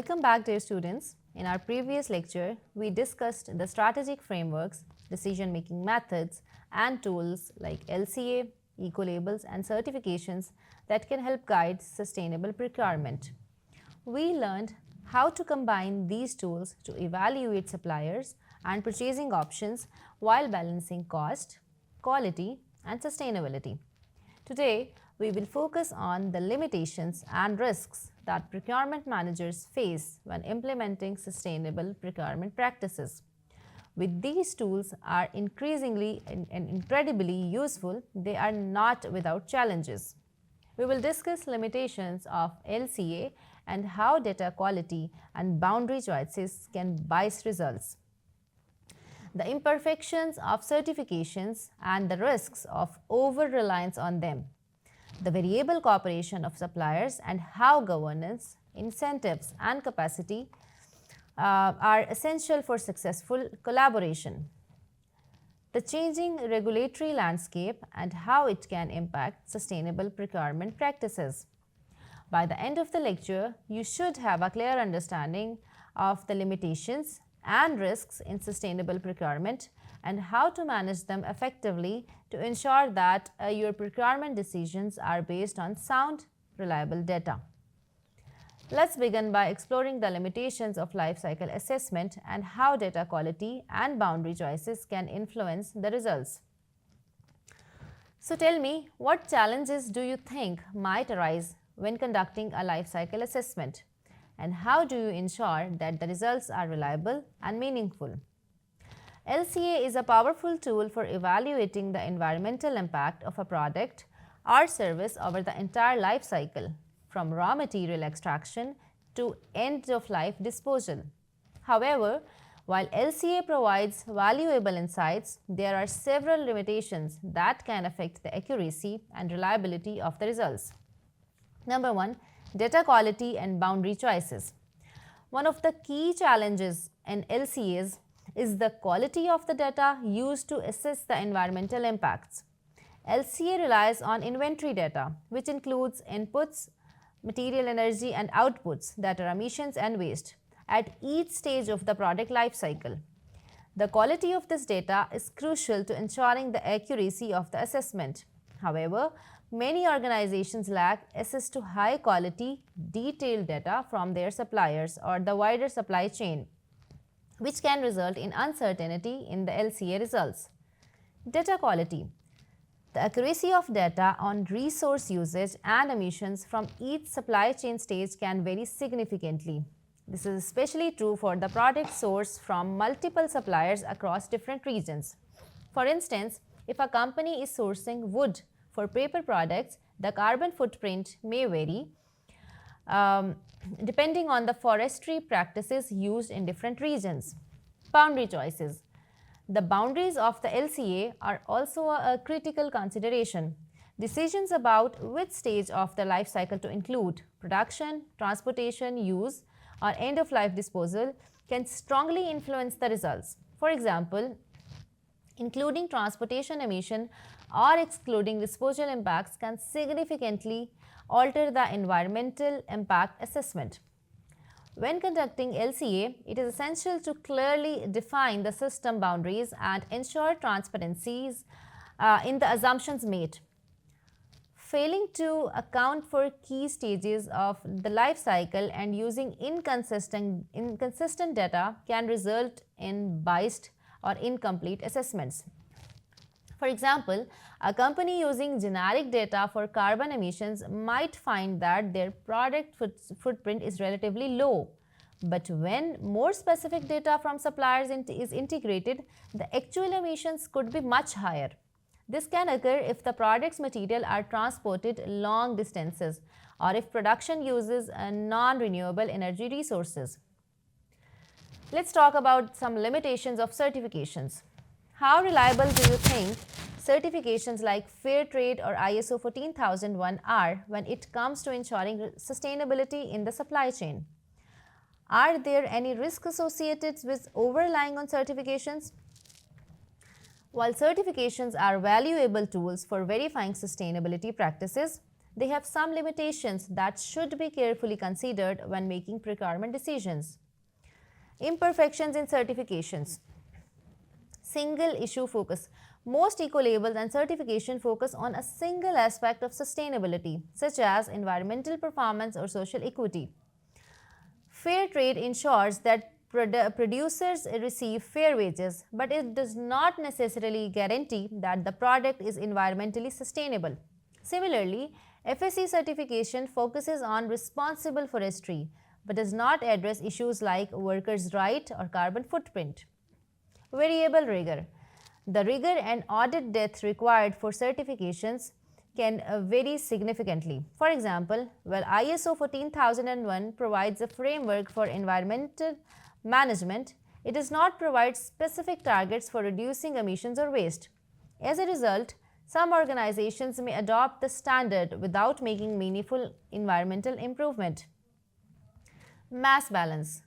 Welcome back, dear students. In our previous lecture, we discussed the strategic frameworks, decision-making methods, and tools like LCA, eco-labels, and certifications that can help guide sustainable procurement. We learned how to combine these tools to evaluate suppliers and purchasing options while balancing cost, quality, and sustainability. Today, we will focus on the limitations and risks that procurement managers face when implementing sustainable procurement practices. With these tools are increasingly and incredibly useful, they are not without challenges. We will discuss limitations of LCA and how data quality and boundary choices can bias results, the imperfections of certifications and the risks of over-reliance on them, the variable cooperation of suppliers and how governance, incentives and capacity are essential for successful collaboration, the changing regulatory landscape and how it can impact sustainable procurement practices. By the end of the lecture, you should have a clear understanding of the limitations and risks in sustainable procurement and how to manage them effectively to ensure that your procurement decisions are based on sound, reliable data. Let's begin by exploring the limitations of life cycle assessment and how data quality and boundary choices can influence the results. So tell me, what challenges do you think might arise when conducting a life cycle assessment? And how do you ensure that the results are reliable and meaningful? LCA is a powerful tool for evaluating the environmental impact of a product or service over the entire life cycle, from raw material extraction to end-of-life disposal. However, while LCA provides valuable insights, there are several limitations that can affect the accuracy and reliability of the results. Number one, data quality and boundary choices. One of the key challenges in LCAs is the quality of the data used to assess the environmental impacts. LCA relies on inventory data, which includes inputs, material energy, and outputs, that are emissions and waste, at each stage of the product life cycle. The quality of this data is crucial to ensuring the accuracy of the assessment. However, many organizations lack access to high-quality, detailed data from their suppliers or the wider supply chain, which can result in uncertainty in the LCA results. Data quality. The accuracy of data on resource usage and emissions from each supply chain stage can vary significantly. This is especially true for the product sourced from multiple suppliers across different regions. For instance, if a company is sourcing wood for paper products, the carbon footprint may vary depending on the forestry practices used in different regions. Boundary choices. The boundaries of the LCA are also a critical consideration. Decisions about which stage of the life cycle to include, production, transportation, use, or end-of-life disposal, can strongly influence the results. For example, including transportation emission or excluding disposal impacts can significantly alter the environmental impact assessment. When conducting LCA, it is essential to clearly define the system boundaries and ensure transparencies in the assumptions made. Failing to account for key stages of the life cycle and using inconsistent data can result in biased or incomplete assessments. For example, a company using generic data for carbon emissions might find that their product footprint is relatively low. But when more specific data from suppliers is integrated, the actual emissions could be much higher. This can occur if the product's material are transported long distances or if production uses non-renewable energy resources. Let's talk about some limitations of certifications. How reliable do you think certifications like Fair Trade or ISO 14001 are when it comes to ensuring sustainability in the supply chain? Are there any risks associated with over-relying on certifications? While certifications are valuable tools for verifying sustainability practices, they have some limitations that should be carefully considered when making procurement decisions. Imperfections in certifications. Single issue focus. Most eco-labels and certification focus on a single aspect of sustainability, such as environmental performance or social equity. Fair trade ensures that producers receive fair wages, but it does not necessarily guarantee that the product is environmentally sustainable. Similarly, FSC certification focuses on responsible forestry but does not address issues like workers' right or carbon footprint. Variable rigor. The rigor and audit depth required for certifications can vary significantly. For example, while ISO 14001 provides a framework for environmental management, it does not provide specific targets for reducing emissions or waste. As a result, some organizations may adopt the standard without making meaningful environmental improvement. Mass balance.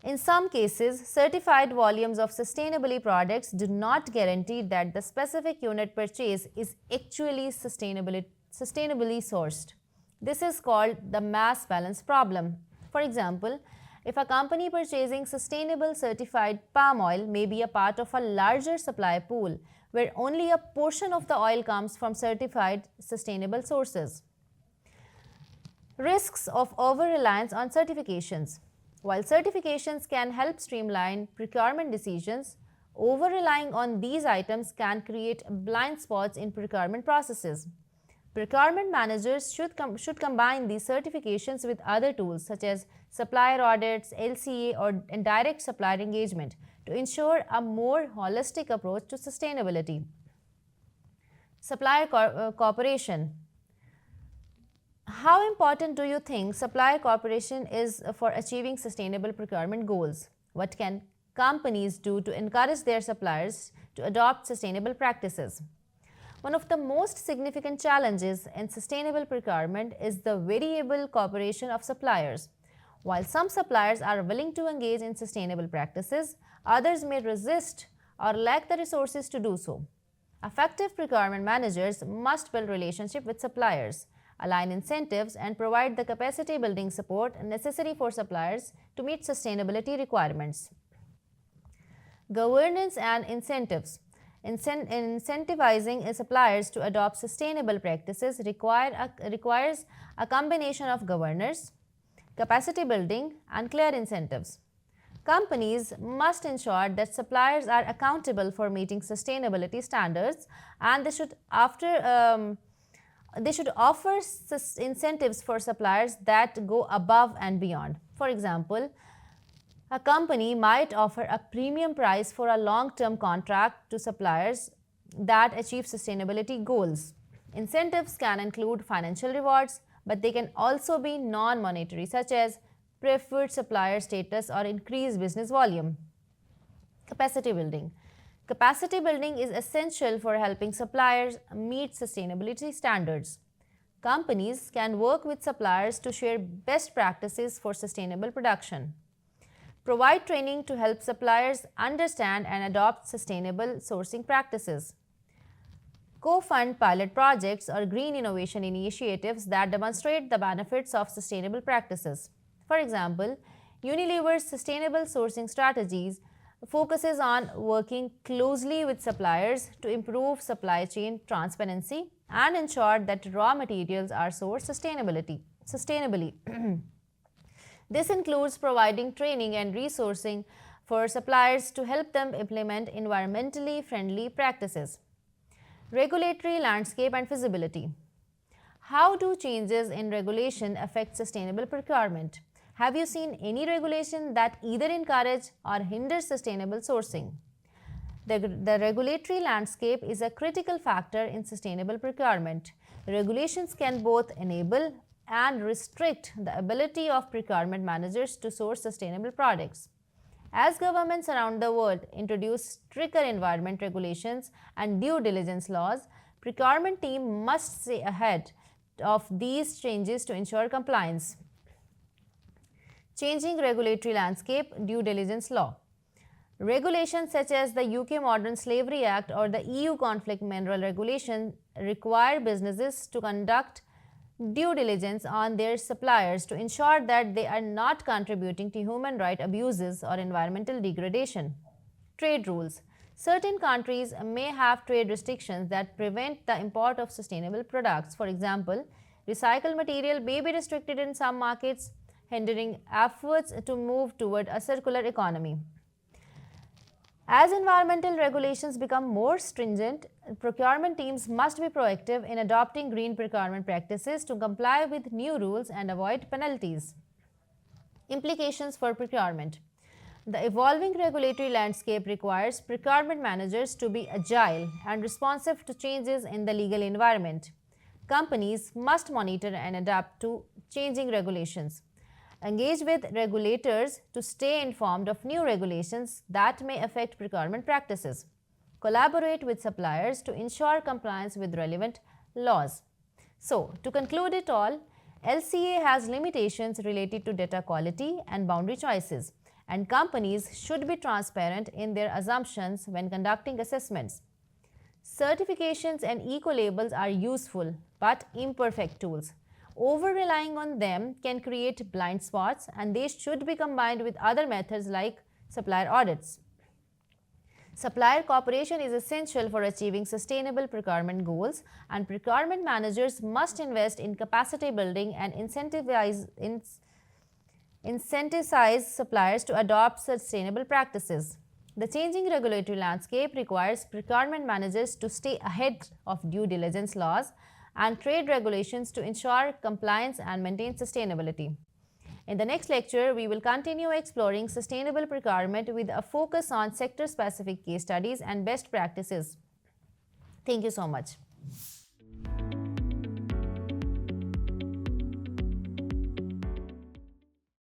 In some cases, certified volumes of sustainable products do not guarantee that the specific unit purchased is actually sustainably sourced. This is called the mass balance problem. For example, if a company purchasing sustainable certified palm oil may be a part of a larger supply pool where only a portion of the oil comes from certified sustainable sources. Risks of over-reliance on certifications. While certifications can help streamline procurement decisions, over-relying on these items can create blind spots in procurement processes. Procurement managers should combine these certifications with other tools such as supplier audits, LCA, or direct supplier engagement to ensure a more holistic approach to sustainability. Supplier cooperation. How important do you think supplier cooperation is for achieving sustainable procurement goals? What can companies do to encourage their suppliers to adopt sustainable practices? One of the most significant challenges in sustainable procurement is the variable cooperation of suppliers. While some suppliers are willing to engage in sustainable practices, others may resist or lack the resources to do so. Effective procurement managers must build relationships with suppliers, align incentives, and provide the capacity building support necessary for suppliers to meet sustainability requirements. Governance and incentives. Incentivizing suppliers to adopt sustainable practices requires a combination of governance, capacity building, and clear incentives. Companies must ensure that suppliers are accountable for meeting sustainability standards, and they should offer incentives for suppliers that go above and beyond. For example, a company might offer a premium price for a long-term contract to suppliers that achieve sustainability goals. Incentives can include financial rewards, but they can also be non-monetary, such as preferred supplier status or increased business volume. Capacity building. Capacity building is essential for helping suppliers meet sustainability standards. Companies can work with suppliers to share best practices for sustainable production. Provide training to help suppliers understand and adopt sustainable sourcing practices. Co-fund pilot projects or green innovation initiatives that demonstrate the benefits of sustainable practices. For example, Unilever's sustainable sourcing strategies focuses on working closely with suppliers to improve supply chain transparency and ensure that raw materials are sourced sustainably. This includes providing training and resourcing for suppliers to help them implement environmentally friendly practices. Regulatory landscape and feasibility. How do changes in regulation affect sustainable procurement? Have you seen any regulation that either encourage or hinder sustainable sourcing? The regulatory landscape is a critical factor in sustainable procurement. Regulations can both enable and restrict the ability of procurement managers to source sustainable products. As governments around the world introduce stricter environment regulations and due diligence laws, procurement teams must stay ahead of these changes to ensure compliance. Changing regulatory landscape, due diligence law. Regulations such as the UK Modern Slavery Act or the EU Conflict Mineral Regulation require businesses to conduct due diligence on their suppliers to ensure that they are not contributing to human rights abuses or environmental degradation. Trade rules. Certain countries may have trade restrictions that prevent the import of sustainable products. For example, recycled material may be restricted in some markets, hindering efforts to move toward a circular economy. As environmental regulations become more stringent, procurement teams must be proactive in adopting green procurement practices to comply with new rules and avoid penalties. Implications for procurement. The evolving regulatory landscape requires procurement managers to be agile and responsive to changes in the legal environment. Companies must monitor and adapt to changing regulations. Engage with regulators to stay informed of new regulations that may affect procurement practices. Collaborate with suppliers to ensure compliance with relevant laws. So, to conclude it all, LCA has limitations related to data quality and boundary choices, and companies should be transparent in their assumptions when conducting assessments. Certifications and eco-labels are useful but imperfect tools. Over-relying on them can create blind spots, and they should be combined with other methods like supplier audits. Supplier cooperation is essential for achieving sustainable procurement goals, and procurement managers must invest in capacity building and incentivize suppliers to adopt sustainable practices. The changing regulatory landscape requires procurement managers to stay ahead of due diligence laws and trade regulations to ensure compliance and maintain sustainability. In the next lecture, we will continue exploring sustainable procurement with a focus on sector-specific case studies and best practices. Thank you so much.